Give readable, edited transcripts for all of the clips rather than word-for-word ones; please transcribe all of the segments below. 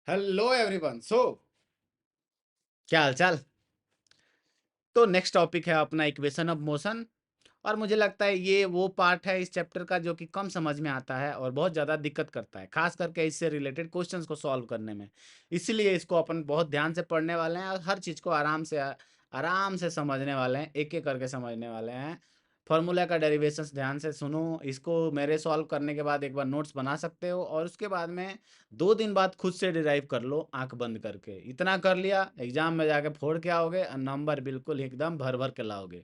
Hello everyone. क्या हाल चाल। तो नेक्स्ट टॉपिक है अपना इक्वेशन ऑफ मोशन। और मुझे लगता है ये वो पार्ट है इस चैप्टर का जो कि कम समझ में आता है और बहुत ज़्यादा दिक्कत करता है, खास करके इससे रिलेटेड क्वेश्चंस को सॉल्व करने में। इसीलिए इसको अपन बहुत ध्यान से पढ़ने वाले हैं और हर चीज़ को आराम से समझने वाले हैं, एक एक करके समझने वाले हैं। फॉर्मूला का डेरिवेशंस ध्यान से सुनो, इसको मेरे सॉल्व करने के बाद एक बार नोट्स बना सकते हो और उसके बाद में 2 दिन बाद खुद से डिराइव कर लो आंख बंद करके। इतना कर लिया, एग्जाम में जाके फोड़ के आओगे और नंबर बिल्कुल एकदम भर भर के लाओगे।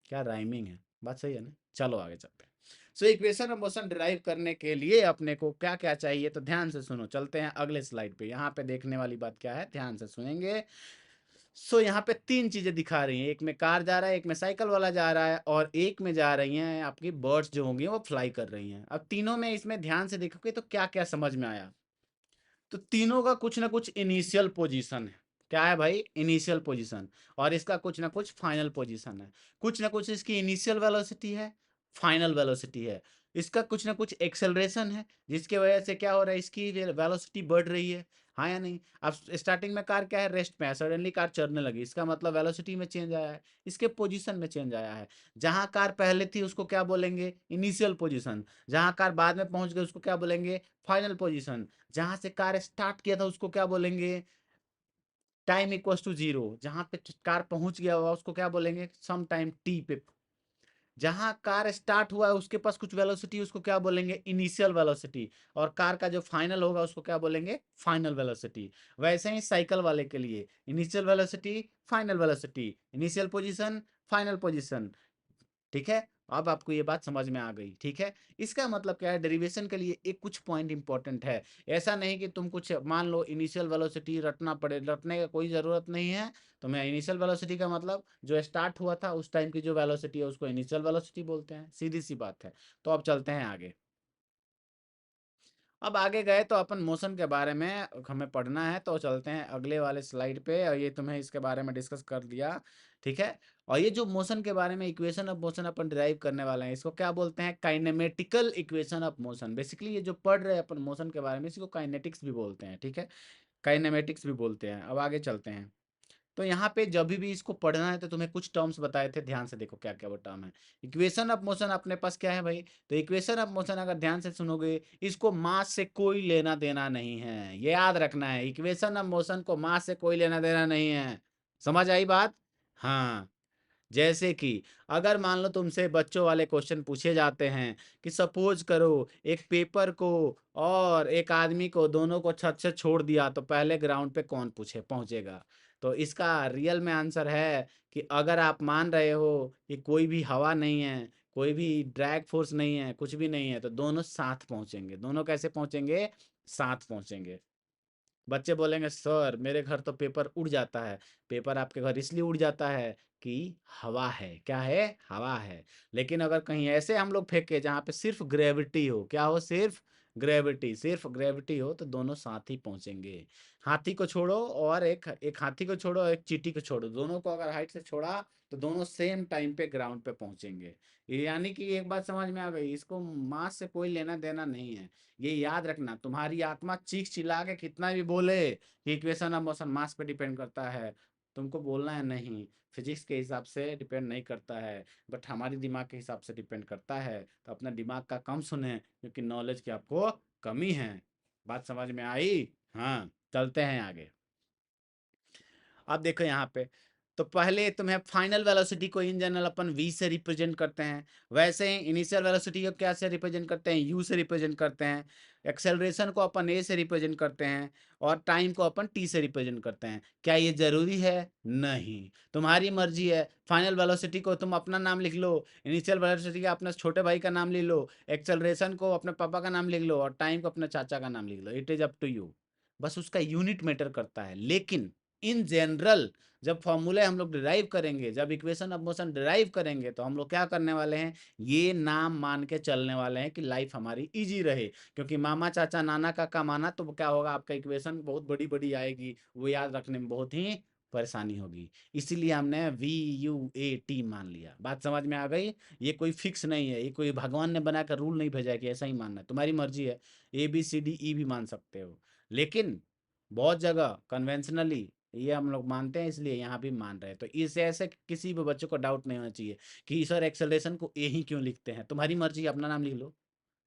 क्या राइमिंग है, बात सही है ना। चलो आगे चलते हैं। So equation of motion derive करने के लिए अपने को क्या क्या चाहिए, तो ध्यान से सुनो। चलते हैं अगले स्लाइड पे। यहाँ पे देखने वाली बात क्या है, ध्यान से सुनेंगे। सो यहाँ पे 3 चीजें दिखा रही हैं, एक में कार जा रहा है, एक में साइकिल वाला जा रहा है और एक में जा रही हैं आपकी बर्ड्स जो होंगी वो फ्लाई कर रही हैं। अब तीनों में इसमें ध्यान से देखोगे तो क्या क्या समझ में आया, तो तीनों का कुछ ना कुछ इनिशियल पोजीशन है। क्या है भाई? Initial position. और इसका कुछ ना कुछ फाइनल पोजीशन है। कुछ ना कुछ इसकी इनिशियल वेलोसिटी है, फाइनल वेलोसिटी है। इसका कुछ ना कुछ एक्सेलरेशन है, जिसके वजह से क्या हो रहा है, इसकी वेलोसिटी बढ़ रही है। हाँ या नहीं? अब स्टार्टिंग में कार क्या है, रेस्ट में है, सडनली कार चढ़ने लगी, इसका मतलब वेलोसिटी में चेंज आया है, इसके पोजीशन में चेंज आया है। जहां कार पहले थी उसको क्या बोलेंगे, इनिशियल पोजीशन। जहां कार बाद में पहुंच गई उसको क्या बोलेंगे, फाइनल पोजीशन। जहां से कार स्टार्ट किया था उसको क्या बोलेंगे, टाइम इक्वल्स टू जीरो। जहां पे कार पहुंच गया हुआ उसको क्या बोलेंगे, सम टाइम टी पे। जहां कार स्टार्ट हुआ है उसके पास कुछ वेलोसिटी, उसको क्या बोलेंगे, इनिशियल वेलोसिटी। और कार का जो फाइनल होगा उसको क्या बोलेंगे, फाइनल वेलोसिटी। वैसे ही साइकिल वाले के लिए initial velocity, final velocity, initial position, final position. ठीक है, अब आपको ये बात समझ में आ गई। ठीक है, इसका मतलब क्या है, डेरिवेशन के लिए एक कुछ पॉइंट इंपॉर्टेंट है। ऐसा नहीं कि तुम कुछ मान लो इनिशियल वेलोसिटी रटना पड़े, रटने का कोई ज़रूरत नहीं है। तो मैं इनिशियल वेलोसिटी का मतलब जो स्टार्ट हुआ था उस टाइम की जो वेलोसिटी है उसको इनिशियल वेलोसिटी बोलते हैं, सीधी सी बात है। तो अब चलते हैं आगे। अब आगे गए तो अपन मोशन के बारे में हमें पढ़ना है, तो चलते हैं अगले वाले स्लाइड पे। और ये तुम्हें इसके बारे में डिस्कस कर दिया। ठीक है, और ये जो मोशन के बारे में equation of motion upon derive करने वाले हैं, इसको क्या बोलते हैं, kinematical equation of motion. Basically ये जो पढ़ रहे हैं अपन मोशन के बारे में, इसको काइनेटिक्स भी बोलते हैं। ठीक है, काइनेमेटिक्स भी बोलते हैं। अब आगे चलते हैं। तो यहाँ पे जब भी इसको पढ़ना है तो तुम्हें कुछ टर्म्स बताए थे, ध्यान से देखो क्या क्या वो टर्म है। इक्वेशन ऑफ मोशन अपने पास क्या है भाई, तो इक्वेशन ऑफ मोशन अगर ध्यान से सुनोगे, इसको मास से कोई लेना देना नहीं है, ये याद रखना है। इक्वेशन ऑफ मोशन को मास से कोई लेना देना नहीं है। समझ आई बात? हाँ। जैसे कि अगर मान लो तुमसे बच्चों वाले क्वेश्चन पूछे जाते हैं कि सपोज करो एक पेपर को और एक आदमी को, दोनों को छत से छोड़ दिया, तो पहले ग्राउंड पे कौन पूछे पहुंचेगा। तो इसका रियल में आंसर है कि अगर आप मान रहे हो कि कोई भी हवा नहीं है, कोई भी ड्रैग फोर्स नहीं है, कुछ भी नहीं है, तो दोनों साथ पहुंचेंगे। दोनों कैसे पहुंचेंगे, साथ पहुंचेंगे। बच्चे बोलेंगे सर मेरे घर तो पेपर उड़ जाता है। पेपर आपके घर इसलिए उड़ जाता है कि हवा है। क्या है, हवा है। लेकिन अगर कहीं ऐसे हम लोग फेंके जहाँ पे सिर्फ ग्रेविटी हो, क्या हो, सिर्फ ग्रेविटी, सिर्फ ग्रेविटी हो, तो दोनों साथ ही पहुंचेंगे। हाथी को छोड़ो और एक एक हाथी को छोड़ो, एक चींटी को छोड़ो, दोनों को अगर हाइट से छोड़ा तो दोनों सेम टाइम पे ग्राउंड पे पहुंचेंगे। ये यानी कि एक बात समझ में आ गई, इसको मास से कोई लेना देना नहीं है। ये याद रखना, तुम्हारी आत्मा चीख चिल्ला के कितना भी बोले कि इक्वेशन ऑफ मोशन मास पे डिपेंड करता है, तुमको बोलना है नहीं, फिजिक्स के हिसाब से डिपेंड नहीं करता है, बट हमारी दिमाग के हिसाब से डिपेंड करता है। तो अपना दिमाग का कम सुने, क्योंकि नॉलेज की आपको कमी है। बात समझ में आई? हाँ, चलते हैं आगे। अब देखो यहाँ पे, तो पहले तुम्हें फाइनल वेलोसिटी को इन जनरल अपन v से रिप्रेजेंट करते हैं। वैसे ही इनिशियल वेलोसिटी को क्या से रिप्रेजेंट करते हैं, u से रिप्रेजेंट करते हैं। एक्सेलरेशन को अपन a से रिप्रेजेंट करते हैं। और टाइम को अपन t से रिप्रेजेंट करते हैं। क्या ये जरूरी है? नहीं, तुम्हारी मर्जी है। फाइनल वेलोसिटी को तुम अपना नाम लिख लो, इनिशियल वेलोसिटी का अपने छोटे भाई का नाम लिख लो, एक्सेलरेशन को अपने पापा का नाम लिख लो, और टाइम को अपने चाचा का नाम लिख लो। It is up to you. बस उसका यूनिट मैटर करता है। लेकिन इन जनरल जब फॉर्मूले हम लोग डिराइव करेंगे, जब इक्वेशन ऑफ मोशन डिराइव करेंगे, तो हम लोग क्या करने वाले हैं, ये नाम मान के चलने वाले हैं कि लाइफ हमारी इजी रहे। क्योंकि मामा चाचा नाना काका माना, तो क्या होगा, आपका इक्वेशन बहुत बड़ी बड़ी आएगी, वो याद रखने में बहुत ही परेशानी होगी। इसीलिए हमने VUAT मान लिया। बात समझ में आ गई? ये कोई फिक्स नहीं है, ये कोई भगवान ने बना कर रूल नहीं भेजा कि ऐसा ही मानना है, तुम्हारी मर्जी है। ABCDE भी मान सकते हो। लेकिन बहुत जगह कन्वेंशनली ये हम लोग मानते हैं, इसलिए यहाँ भी मान रहे हैं। तो इस ऐसे किसी भी बच्चों को डाउट नहीं होना चाहिए कि सर एक्सेलरेशन को ए ही क्यों लिखते हैं। तुम्हारी मर्जी, अपना नाम लिख लो,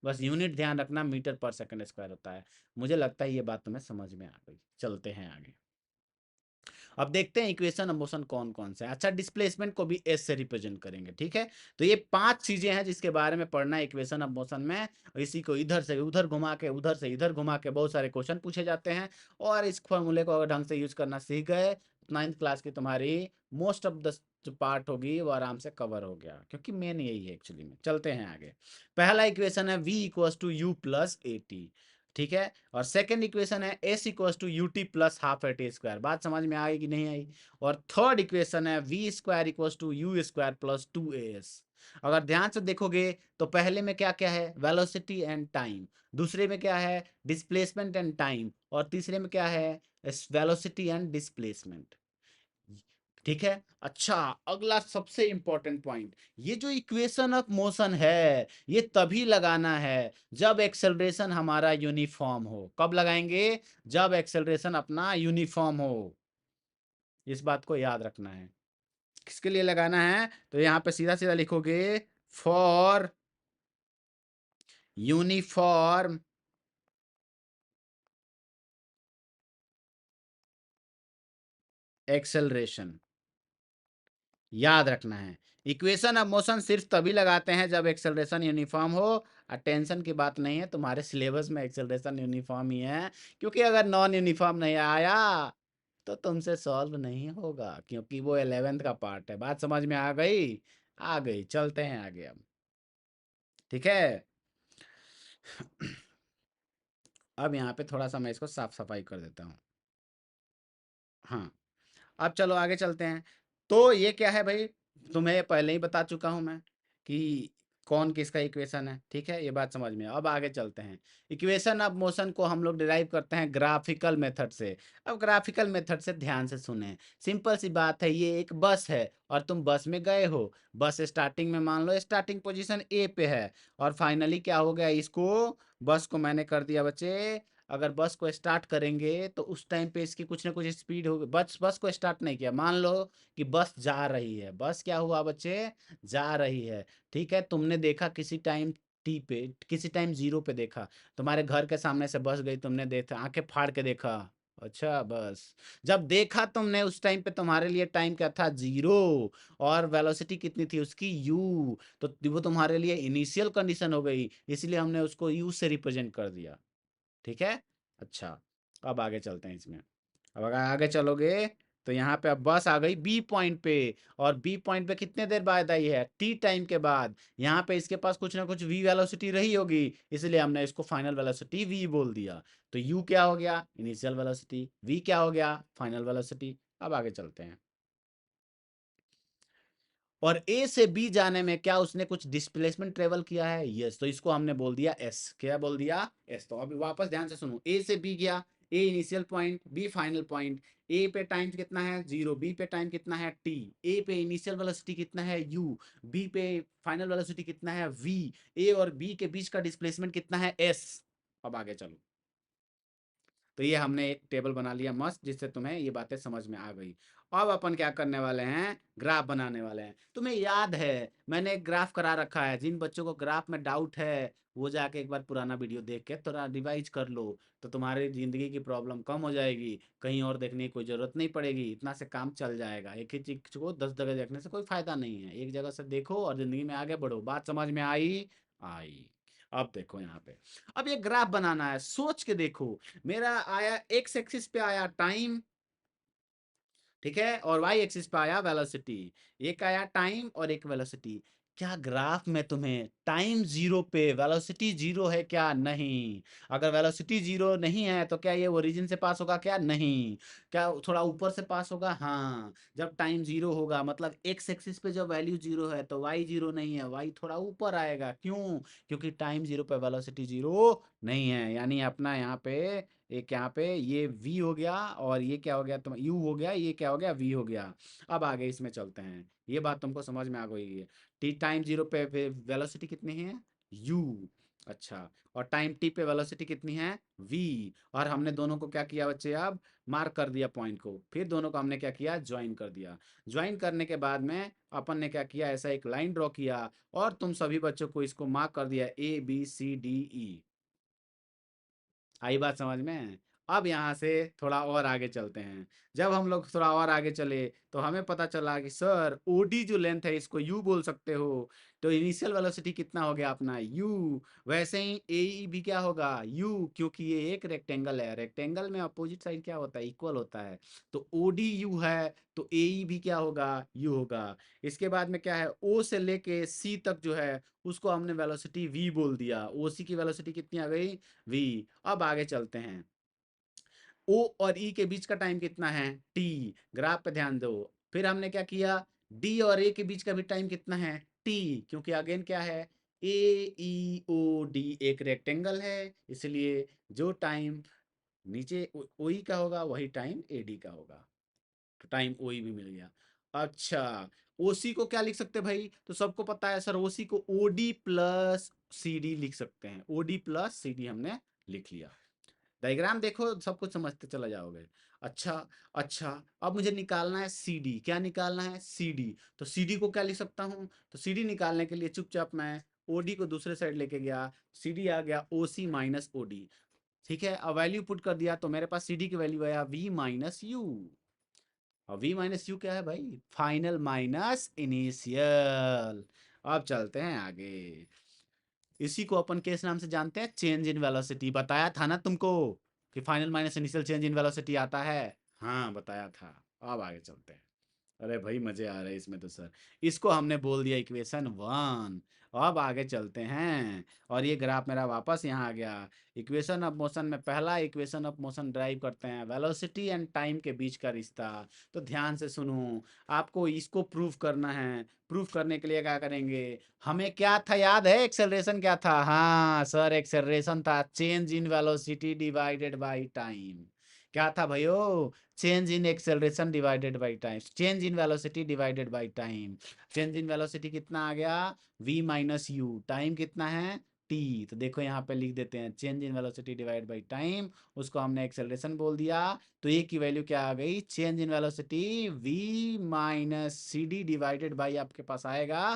बस यूनिट ध्यान रखना मीटर पर सेकंड स्क्वायर होता है। मुझे लगता है ये बात तुम्हें समझ में आ गई। चलते हैं आगे। अब देखते हैं इक्वेशन ऑफ मोशन कौन कौन से हैं। अच्छा, डिस्प्लेसमेंट को भी एस से रिप्रेजेंट करेंगे, ठीक है। तो ये 5 चीजें हैं जिसके बारे में पढ़ना है इक्वेशन ऑफ मोशन में। इसी को इधर से उधर घुमा के, उधर से इधर घुमा के बहुत सारे क्वेश्चन पूछे जाते हैं। और इस फॉर्मूले को अगर ढंग से यूज करना सीख गए, 9th क्लास की तुम्हारी मोस्ट ऑफ द जो पार्ट होगी वो आराम से कवर हो गया, क्योंकि मेन यही है एक्चुअली में। चलते हैं आगे। पहला इक्वेशन है v equals to U plus A T, ठीक है। और सेकंड इक्वेशन है S equals to U T plus half A T square. बात समझ में आई कि नहीं आई। और थर्ड इक्वेशन है V square equals to U square plus two A S. अगर ध्यान से देखोगे तो पहले में क्या क्या है, वेलोसिटी एंड टाइम। दूसरे में क्या है, डिस्प्लेसमेंट एंड टाइम। और तीसरे में क्या है, वेलोसिटी एंड डिस्प्लेसमेंट, ठीक है। अच्छा, अगला सबसे इंपॉर्टेंट पॉइंट, ये जो इक्वेशन ऑफ मोशन है ये तभी लगाना है जब एक्सेलरेशन हमारा यूनिफॉर्म हो। कब लगाएंगे, जब एक्सेलरेशन अपना यूनिफॉर्म हो। इस बात को याद रखना है। किसके लिए लगाना है, तो यहां पे सीधा सीधा लिखोगे, फॉर यूनिफॉर्म एक्सेलरेशन। याद रखना है, इक्वेशन ऑफ मोशन सिर्फ तभी लगाते हैं जब एक्सेलरेशन यूनिफॉर्म हो। टेंशन की बात नहीं है, तुम्हारे सिलेबस में एक्सेलरेशन यूनिफॉर्म ही है। क्योंकि अगर नॉन यूनिफॉर्म नहीं आया तो तुमसे सॉल्व नहीं होगा, क्योंकि वो 11th का पार्ट है। बात समझ में आ गई, आ गई। चलते हैं आगे अब, ठीक है। अब यहाँ पे थोड़ा सा मैं इसको साफ सफाई कर देता हूँ। हाँ, अब चलो आगे चलते हैं। तो ये क्या है भाई, तुम्हें पहले ही बता चुका हूं मैं कि कौन किसका इक्वेशन है, ठीक है। ये बात समझ में। अब आगे चलते हैं। इक्वेशन ऑफ मोशन को हम लोग डिराइव करते हैं ग्राफिकल मेथड से। अब ग्राफिकल मेथड से ध्यान से सुने, सिंपल सी बात है। ये एक बस है और तुम बस में गए हो। बस स्टार्टिंग में मान लो स्टार्टिंग पोजीशन ए पे है, और फाइनली क्या हो गया, इसको बस को मैंने कर दिया बच्चे। अगर बस को स्टार्ट करेंगे तो उस टाइम पे इसकी कुछ ना कुछ स्पीड होगी। बस बस को स्टार्ट नहीं किया, मान लो कि बस जा रही है। बस क्या हुआ बच्चे, जा रही है, ठीक है। तुमने देखा किसी टाइम टी पे, किसी टाइम जीरो पे देखा, तुम्हारे घर के सामने से बस गई, तुमने देखा, आंखें फाड़ के देखा। अच्छा, बस जब देखा तुमने उस टाइम पे तुम्हारे लिए टाइम क्या था, जीरो। और वेलोसिटी कितनी थी उसकी, यू। तो वो तुम्हारे लिए इनिशियल कंडीशन हो गई, इसलिए हमने उसको यू से रिप्रेजेंट कर दिया, ठीक है। अच्छा, अब आगे चलते हैं इसमें। अब अगर आगे चलोगे तो यहाँ पे अब बस आ गई बी पॉइंट पे। और बी पॉइंट पे कितने देर बाद आई है, टी टाइम के बाद। यहाँ पे इसके पास कुछ ना कुछ वी वेलोसिटी रही होगी, इसलिए हमने इसको फाइनल वेलोसिटी वी बोल दिया। तो यू क्या हो गया, इनिशियल वेलोसिटी। वी क्या हो गया, फाइनल वेलोसिटी। अब आगे चलते हैं। और ए से बी जाने में क्या उसने कुछ डिस्प्लेसमेंट ट्रेवल किया है, यस। तो इसको हमने बोल दिया एस। क्या बोल दिया, एस। तो अभी वापस ध्यान से सुनो, ए से बी गया, A initial point, B final point. A पे टाइम कितना है, जीरो। बी पे टाइम कितना है, टी। ए पे इनिशियल वेलोसिटी कितना है, यू। बी पे फाइनल वेलोसिटी कितना है, वी। ए और बी के बीच का डिस्प्लेसमेंट कितना है, एस। अब आगे चलो। तो ये हमने एक टेबल बना लिया मस्त, जिससे तुम्हें ये बातें समझ में आ गई। अब अपन क्या करने वाले हैं, ग्राफ बनाने वाले हैं। तुम्हें याद है मैंने एक ग्राफ करा रखा है। जिन बच्चों को ग्राफ में डाउट है वो जाके एक बार पुराना वीडियो देख के थोड़ा रिवाइज कर लो, तो तुम्हारी जिंदगी की प्रॉब्लम कम हो जाएगी। कहीं और देखने की कोई जरूरत नहीं पड़ेगी, इतना से काम चल जाएगा। एक ही चीज को 10 जगह देखने से कोई फायदा नहीं है। एक जगह से देखो और जिंदगी में आगे बढ़ो। बात समझ में आई, आई। अब देखो यहाँ पे, अब ये ग्राफ बनाना है, सोच के देखो। मेरा आया एक्स एक्सिस पे आया टाइम, ठीक है। और वाई एक्सिस पे आया वेलोसिटी। एक आया टाइम और एक वेलोसिटी। क्या ग्राफ में तुम्हें टाइम जीरो पे वेलोसिटी जीरो है क्या, नहीं। अगर वेलोसिटी जीरो नहीं है तो क्या ये ओरिजिन से पास होगा, क्या नहीं। क्या थोड़ा ऊपर से पास होगा, हाँ। जब टाइम जीरो होगा मतलब एक्स एक्सिस पे जब वैल्यू जीरो है तो वाई जीरो नहीं है, वाई थोड़ा ऊपर आएगा। क्यों, क्योंकि टाइम जीरो पे वेलोसिटी जीरो नहीं है। यानी अपना यहाँ पे एक, यहाँ पे ये v हो गया, और ये क्या हो गया, तुम u हो गया, ये क्या हो गया, v हो गया। अब आगे इसमें चलते हैं। ये बात तुमको समझ में आ गई है। टी टाइम जीरो पे वेलोसिटी कितनी है, u। अच्छा, और टाइम टी पे वेलोसिटी कितनी है v, और हमने दोनों को क्या किया बच्चे, अब मार्क कर दिया पॉइंट को, फिर दोनों को हमने क्या किया, ज्वाइन कर दिया। ज्वाइन करने के बाद में अपन ने क्या किया, ऐसा एक लाइन ड्रॉ किया, और तुम सभी बच्चों को इसको मार्क कर दिया ABCDE। आई बात समझ में? अब यहाँ से थोड़ा और आगे चलते हैं। जब हम लोग थोड़ा और आगे चले तो हमें पता चला कि सर ओडी जो लेंथ है इसको यू बोल सकते हो, तो इनिशियल वेलोसिटी कितना हो गया अपना यू। वैसे ही ए भी क्या होगा यू, क्योंकि ये एक रेक्टेंगल है, रेक्टेंगल में अपोजिट साइड क्या होता है, इक्वल होता है। तो ओडी यू है तो ए भी क्या होगा, यू होगा। इसके बाद में क्या है, ओ से लेके सी तक जो है उसको हमने वेलोसिटी वी बोल दिया। ओ सी की वेलोसिटी कितनी आ गई, वी। अब आगे चलते हैं, ओ और ई के बीच का टाइम कितना है, टी। ग्राफ पे ध्यान दो। फिर हमने क्या किया, डी और ए के बीच का भी टाइम कितना है, टी, क्योंकि अगेन क्या है, ए ई ओ डी एक रेक्टेंगल है, इसलिए जो टाइम नीचे ओ ई का होगा वही टाइम ए डी का होगा। तो टाइम ओ ई भी मिल गया। अच्छा, ओसी को क्या लिख सकते हैं भाई, तो सबको पता है सर, ओसी को ओडी प्लस सी डी लिख सकते हैं। ओडी प्लस सी डी हमने लिख लिया। डायग्राम देखो, सब कुछ समझते चला जाओगे। अच्छा, अच्छा, अब मुझे निकालना है सी डी। क्या निकालना है, सी डी। तो सी डी को क्या लिख सकता हूँ, तो सी डी निकालने के लिए चुपचाप मैं ओ डी को दूसरे साइड लेके गया, सी डी आ गया ओ सी माइनस ओ डी। ठीक है, अब वैल्यू पुट कर दिया तो मेरे पास सी डी की वैल्यू आया वी माइनस यू। और वी माइनस यू क्या है भाई, फाइनल माइनस इनिशियल। अब चलते हैं आगे। इसी को अपन किस नाम से जानते हैं, चेंज इन वेलोसिटी। बताया था ना तुमको कि final minus initial change in velocity आता है। हाँ बताया था। अब आगे चलते हैं। अरे भाई मजे आ रहे हैं इसमें तो सर। इसको हमने बोल दिया इक्वेशन 1। अब आगे चलते हैं, और ये ग्राफ मेरा वापस यहाँ आ गया। इक्वेशन ऑफ मोशन में पहला इक्वेशन ऑफ मोशन ड्राइव करते हैं, वेलोसिटी एंड टाइम के बीच का रिश्ता। तो ध्यान से सुनो, आपको इसको प्रूव करना है। प्रूफ करने के लिए क्या करेंगे, हमें क्या था याद है, एक्सेलरेशन क्या था, हाँ सर एक्सेलरेशन था change in velocity divided by time. क्या था भाइयों, change in acceleration divided by time, change in velocity divided by time. Change in velocity कितना आ गया, v माइनस यू, टाइम कितना है t। तो देखो यहाँ पे लिख देते हैं change in velocity divide by time, उसको हमने एक्सेलरेशन बोल दिया। तो ये की वैल्यू क्या आ गई, change in velocity v minus C D divided by आपके पास आएगा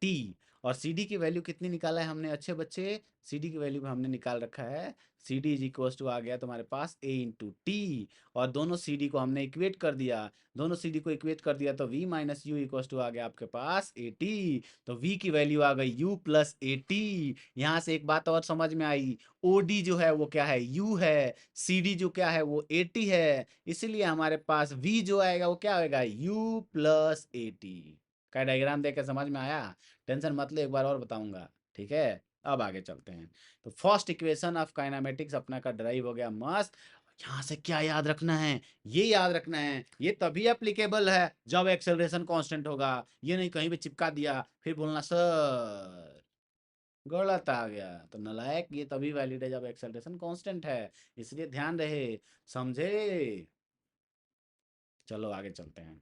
टी। और सी डी की वैल्यू कितनी निकाला है हमने अच्छे बच्चे, सी डी की वैल्यू हमने निकाल रखा है, C D is equal to आ गया तुम्हारे पास ए इंटू टी। और दोनों सी डी को हमने इक्वेट कर दिया, दोनों सी डी को इक्वेट कर दिया तो V minus U equal to आ गया आपके पास ए टी। तो वी की वैल्यू आ गई यू प्लस ए टी। यहाँ से एक बात और समझ में आई, ओ डी जो है वो क्या है, यू है, सी डी जो क्या है वो ए टी है, इसलिए हमारे पास वी जो आएगा वो क्या होगा, यू प्लस ए टी। का डायग्राम देख के समझ में आया, टेंशन मत ले, एक बार और बताऊंगा। ठीक है, अब आगे चलते हैं। तो फर्स्ट इक्वेशन ऑफ काइनेमेटिक्स अपना का ड्राइव हो गया मस्त। यहाँ से क्या याद रखना है, ये याद रखना है, ये तभी एप्लीकेबल है जब एक्सेलरेशन कांस्टेंट होगा। ये नहीं कहीं भी चिपका दिया फिर बोलना सर गलत आ गया, तो नलायक, ये तभी वैलिड है जब एक्सेलरेशन कांस्टेंट है। इसलिए ध्यान रहे, समझे। चलो आगे चलते हैं।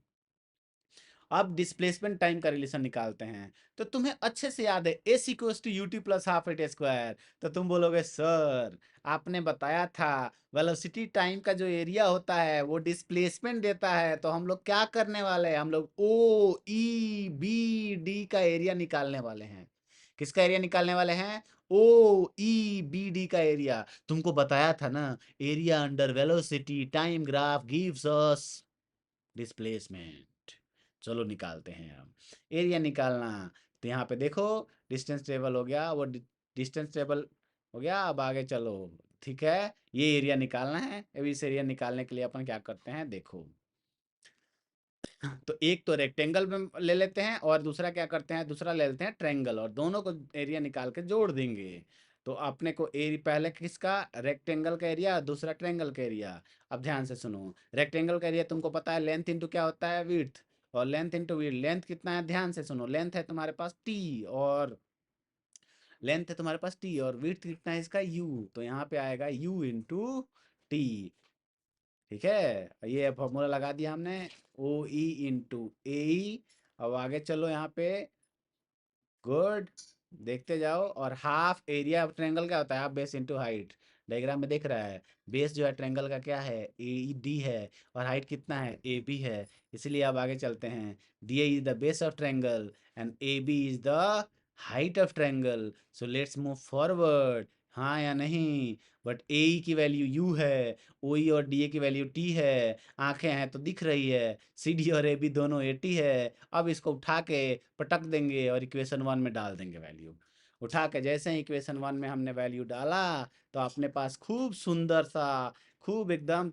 अब डिस्प्लेसमेंट टाइम का रिलेशन निकालते हैं। तो तुम्हें अच्छे से याद है S equals to U T plus half at square. तो तुम बोलोगे सर आपने बताया था वेलोसिटी टाइम का जो एरिया होता है वो डिस्प्लेसमेंट देता है, तो हम लोग क्या करने वाले हैं, हम लोग ओ ई बी डी का एरिया निकालने वाले हैं। किसका एरिया निकालने वाले हैं, ओ ई बी डी का एरिया। तुमको बताया था ना, area under velocity time graph gives us displacement. चलो निकालते हैं हम एरिया निकालना। तो यहाँ पे देखो डिस्टेंस टेबल हो गया, वो डिस्टेंस टेबल हो गया। अब आगे चलो, ठीक है, ये एरिया निकालना है। अब इस एरिया निकालने के लिए अपन क्या करते हैं, देखो तो एक तो रेक्टेंगल में ले लेते हैं और दूसरा क्या करते हैं, दूसरा ले लेते हैं ट्रायंगल, और दोनों को एरिया निकाल के जोड़ देंगे। तो अपने को एरिया पहले किसका, रेक्टेंगल का एरिया, दूसरा ट्रायंगल का एरिया। अब ध्यान से सुनो, रेक्टेंगल का एरिया तुमको पता है लेंथ इंटू क्या होता है, विड्थ, और लेंथ इंटू विड्थ, लेंथ कितना है, ध्यान से सुनो, लेंथ है तुम्हारे पास टी, और लेंथ है तुम्हारे पास टी, और विड्थ कितना है इसका यू, तो यहाँ पे आएगा यू इंटू टी। ठीक है, ये फॉर्मूला लगा दिया हमने, ओ ई इंटू ए। अब आगे चलो यहाँ पे, गुड, देखते जाओ। और हाफ एरिया ऑफ ट्रायंगल क्या होता है? Half base into height. Diagram में दिख रहा है, बेस जो है ट्रायंगल का क्या है? ए डी है। और हाइट कितना है? ए बी है। इसीलिए अब आगे चलते हैं। D is the base of triangle and A B is the height of triangle. So let's move forward. हाँ या नहीं? बट ए ई की वैल्यू यू है, ओ ई और डी ए की वैल्यू टी है। आंखें हैं तो दिख रही है, सी डी और ए बी दोनों 80 है। अब इसको उठा के पटक देंगे और इक्वेशन वन में डाल देंगे वैल्यू। उठा के जैसे ही इक्वेशन वन में हमने वैल्यू डाला, तो अपने पास खूब सुंदर सा, खूब एकदम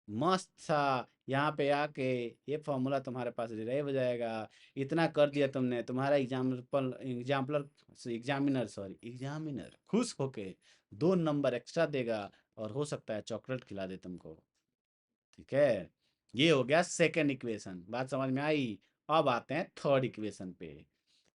मस्त सा, यहाँ पे आके ये फॉर्मूला तुम्हारे पास डिराइव हो जाएगा। इतना कर दिया तुमने, तुम्हारा एग्जामिनर खुश होके 2 नंबर एक्स्ट्रा देगा, और हो सकता है चॉकलेट खिला दे तुमको। ठीक है, ये हो गया सेकंड इक्वेशन। बात समझ में आई? अब आते हैं थर्ड इक्वेशन पे।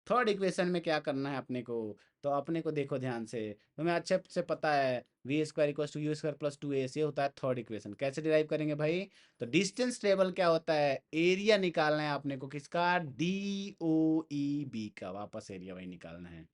थर्ड इक्वेशन में क्या करना है अपने को? तो अपने को देखो ध्यान से, तुम्हें अच्छे से पता है V square equal to U square plus two A, ये होता है थर्ड इक्वेशन। कैसे डिराइव करेंगे भाई? तो डिस्टेंस टेबल क्या होता है? एरिया निकालना है अपने को, किसका? डी ओ ई बी का, वापस एरिया वही निकालना है।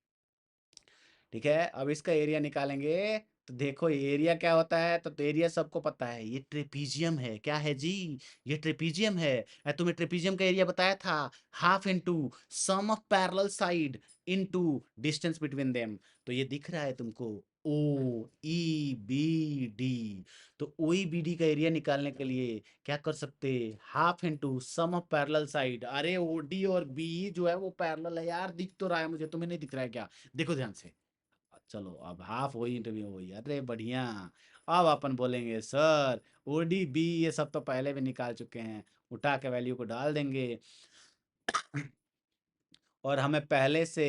ठीक है, अब इसका एरिया निकालेंगे। तो देखो एरिया क्या होता है, तो एरिया सबको पता है, ये ट्रेपीजियम है। क्या है जी? ये ट्रेपीजियम है। तुम्हें ट्रेपीजियम का एरिया बताया था, half into sum of parallel side into distance between them. तो ये दिख रहा है तुमको, ओ ई बी डी। तो ओ ई बी डी का एरिया निकालने के लिए क्या कर सकते? Half into sum of parallel side. अरे ओ डी और बी जो है वो पैरेलल है यार, दिख तो रहा है मुझे, तुम्हें नहीं दिख रहा है क्या? देखो ध्यान से। चलो अब हाफ वही इंटरव्यू हुई, अरे बढ़िया। अब अपन बोलेंगे सर ओडी बी ये सब तो पहले भी निकाल चुके हैं, उठा के वैल्यू को डाल देंगे। और हमें पहले से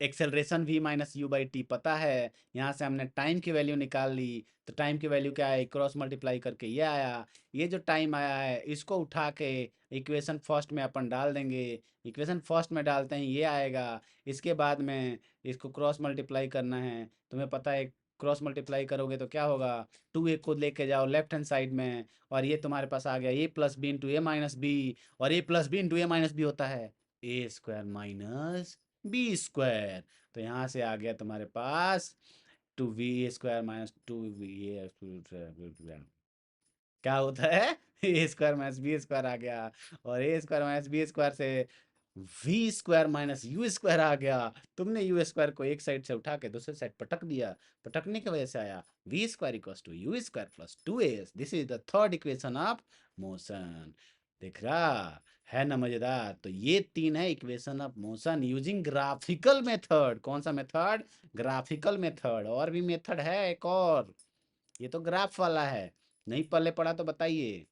acceleration v minus you by T पता है। यहाँ से हमने टाइम की वैल्यू निकाल ली। तो टाइम की वैल्यू क्या है? क्रॉस मल्टीप्लाई करके ये आया। ये जो टाइम आया है इसको उठा के इक्वेशन फर्स्ट में अपन डाल देंगे। इक्वेशन फर्स्ट में डालते हैं ये आएगा। इसके बाद में इसको क्रॉस मल्टीप्लाई करना है, तुम्हें पता है। क्रॉस मल्टीप्लाई करोगे तो क्या होगा? टू ए को लेके जाओ लेफ्ट हैंड साइड में, और ये तुम्हारे पास आ गया A plus B into A minus B. और A plus B into A minus B होता है A square minus B square. तो यहाँ से आ गया तुम्हारे पास two V square minus two V क्या होता है? A square minus B square आ गया। और A square minus B square से V square minus U square आ गया। तुमने यू स्क्वायर को एक साइड से उठा के दूसरे साइड पटक दिया, पटकने की वजह से आया V square equals to U square plus two S. This is the third equation of motion. दिख रहा है ना मजेदार? तो ये तीन है equation of motion using graphical method. कौन सा मेथड? Graphical method. और भी मेथड है एक और, ये तो ग्राफ वाला है, नहीं पल्ले पड़ा तो बताइए।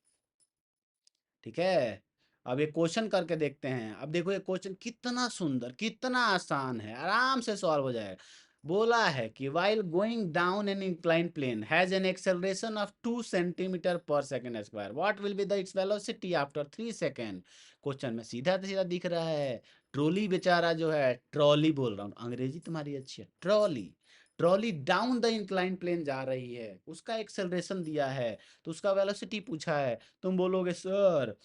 ठीक है, अब ये क्वेश्चन करके देखते हैं। अब देखो ये क्वेश्चन कितना सुंदर, कितना आसान है, आराम से सॉल्व हो जाएगा। बोला है कि while going down an inclined plane has an acceleration of 2 centimeter per second square, what will be the its velocity after 3 second? Question में सीधा सीधा दिख रहा है। ट्रॉली बेचारा जो है, ट्रॉली बोल रहा हूँ, अंग्रेजी तुम्हारी अच्छी है, trolley. Trolley down the incline plane जा रही है, उसका एक्सेलरेशन दिया है, तो उसका वेलोसिटी पूछा है। तुम बोलोगे सर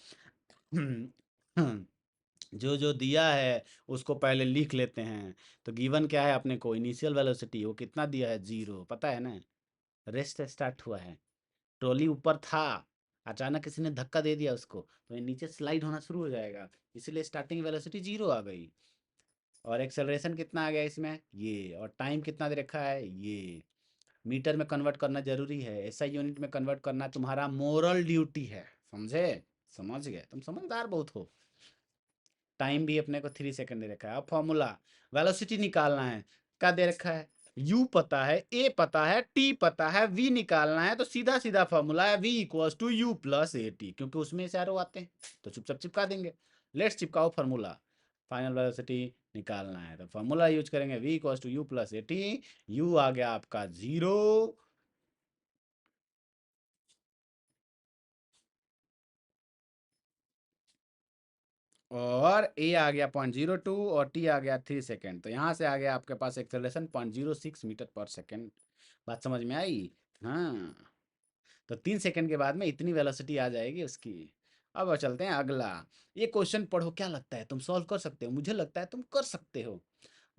जो जो दिया है उसको पहले लिख लेते हैं। तो गिवन क्या है अपने को? इनिशियल वेलोसिटी वो कितना दिया है? 0, पता है ना? रेस्ट स्टार्ट हुआ है, ट्रॉली ऊपर था, अचानक किसी ने धक्का दे दिया उसको, तो ये नीचे स्लाइड होना शुरू हो जाएगा, इसलिए स्टार्टिंग वेलोसिटी 0 आ गई। और एक्सेलरेशन कितना आ गया इसमें? ये। और टाइम कितना दे रखा है? ये। मीटर में कन्वर्ट करना जरूरी है, ऐसा यूनिट में कन्वर्ट करना तुम्हारा मोरल ड्यूटी है। समझे? समझ गए, तुम समझदार बहुत हो। टाइम भी अपने को 3 सेकंड दे रखा है। अब फॉर्मूला, वेलोसिटी निकालना है। क्या दे रखा है? u पता है, a पता है, t पता है, v निकालना है। तो सीधा सीधा फॉर्मूला है v equals to U plus A T, क्योंकि उसमें से एरो आते हैं तो चुपचाप चिपका देंगे। लेट्स चिपकाओ फॉर्मूला। फाइनल वेलोसिटी निकालना है तो फॉर्मूला यूज करेंगे v equals to U plus A T. U आ गया आपका 0, और ए आ गया 0.02, और टी आ गया 3 सेकेंड। तो यहाँ से आ गया आपके पास एक्सेलरेशन 0.06 मीटर पर सेकेंड। बात समझ में आई? हाँ, तो 3 सेकेंड के बाद में इतनी वेलोसिटी आ जाएगी उसकी। अब चलते हैं अगला। ये क्वेश्चन पढ़ो, क्या लगता है तुम सॉल्व कर सकते हो? मुझे लगता है तुम कर सकते हो।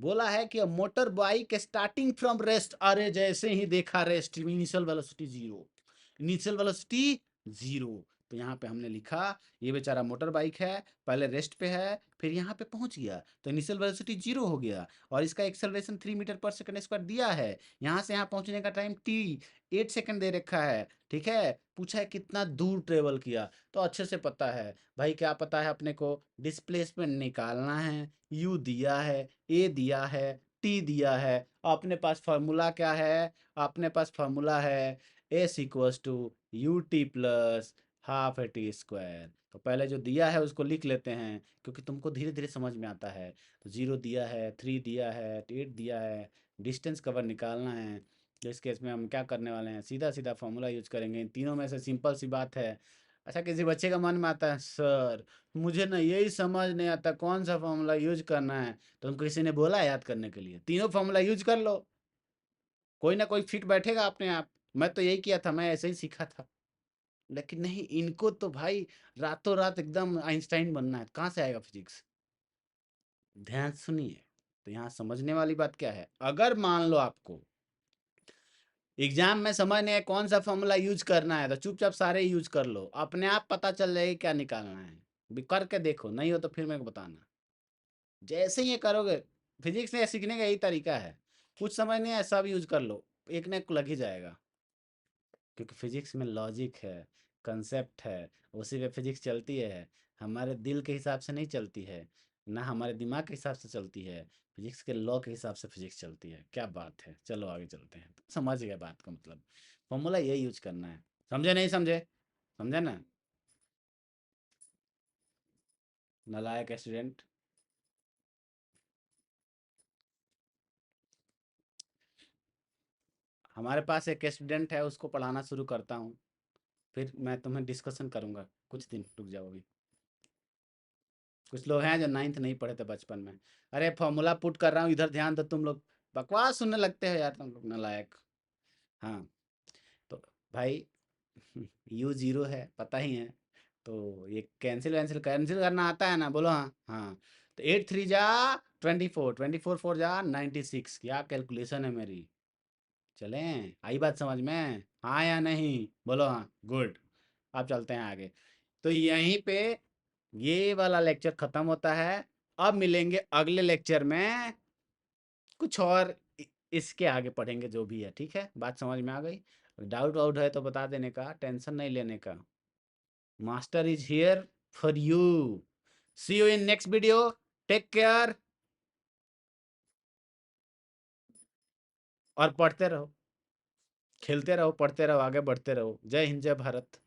बोला है कि motor bike starting from rest, अरे जैसे ही देखा rest, initial velocity zero, initial velocity zero. तो यहाँ पे हमने लिखा ये बेचारा मोटर बाइक है, पहले रेस्ट पे है, फिर यहाँ पे पहुंच गया तो इनिशियल वेलोसिटी जीरो हो गया, और इसका एक्सेलरेशन 3 मीटर पर सेकंड स्क्वायर दिया है। यहाँ से यहाँ पहुंचने का टाइम टी 8 सेकंड दे रखा है, ठीक है। पूछा है कितना दूर ट्रेवल किया, तो अच्छे से पता है भाई, क्या पता है अपने को, डिस्प्लेसमेंट निकालना है, यू दिया है, ए दिया है, टी दिया है, अपने पास फार्मूला क्या है, अपने पास फार्मूला है S equals to U T plus half A T square. तो पहले जो दिया है उसको लिख लेते हैं, क्योंकि तुमको धीरे धीरे समझ में आता है। तो 0 दिया है, 3 दिया है, 8 दिया है, डिस्टेंस कवर निकालना है। तो इस केस में हम क्या करने वाले हैं, सीधा सीधा फॉर्मूला यूज करेंगे। इन तीनों में से सिंपल सी बात है। अच्छा, किसी बच्चे का मन में आता है सर मुझे ना यही समझ नहीं आता कौन सा फॉर्मूला यूज करना है, तो तुमको किसी ने बोला है याद करने के लिए, तीनों फॉर्मूला यूज कर लो, कोई ना कोई फिट बैठेगा अपने आप। मैं तो यही किया था, मैं ऐसे ही सीखा था। लेकिन नहीं, इनको तो भाई रातों रात एकदम आइंस्टाइन बनना है, कहाँ से आएगा फिजिक्स। ध्यान सुनिए, तो यहाँ समझने वाली बात क्या है, अगर मान लो आपको एग्जाम में समझ नहीं है कौन सा फॉर्मूला यूज करना है, तो चुपचाप सारे यूज कर लो, अपने आप पता चल जाएगा क्या निकालना है। भी करके देखो, नहीं हो तो फिर मेरे को बताना। जैसे ही ये करोगे, फिजिक्स में सीखने का यही तरीका है, कुछ समझ नहीं है सब यूज कर लो, एक ना एक लग ही जाएगा। क्योंकि फिजिक्स में लॉजिक है, कंसेप्ट है, उसी पे फिजिक्स चलती है। हमारे दिल के हिसाब से नहीं चलती है, ना हमारे दिमाग के हिसाब से चलती है, फिजिक्स के लॉ के हिसाब से फिजिक्स चलती है। क्या बात है, चलो आगे चलते हैं। समझ गए बात का मतलब, फॉर्मूला यही यूज करना है। समझे नहीं समझे? समझे ना? नालायक स्टूडेंट। हमारे पास एक स्टूडेंट है, उसको पढ़ाना शुरू करता हूँ, फिर मैं तुम्हें डिस्कशन करूंगा। कुछ दिन रुक जाओ अभी। कुछ लोग हैं जो 9th नहीं पढ़े थे बचपन में। अरे फॉर्मूला पुट कर रहा हूँ, इधर ध्यान दो, तुम लोग बकवास सुनने लगते हो यार, तुम लोग नालायक। हाँ, तो भाई यू जीरो है, पता ही है। तो ये कैंसिल वैंसिल कैंसिल करना आता है ना, बोलो हाँ हाँ। तो 8 3 जा 24, 24 4 जा 96, क्या कैलकुलेशन है मेरी। चलें, आई बात समझ में, हाँ या नहीं, बोलो हाँ, गुड। अब चलते हैं आगे। तो यहीं पे ये वाला लेक्चर खत्म होता है। अब मिलेंगे अगले लेक्चर में, कुछ और इसके आगे पढ़ेंगे जो भी है, ठीक है। बात समझ में आ गई? डाउट वाउट है तो बता देने का, टेंशन नहीं लेने का। Master is here for you. See you in next video. Take care, और पढ़ते रहो, खेलते रहो, पढ़ते रहो, आगे बढ़ते रहो। जय हिंद, जय भारत।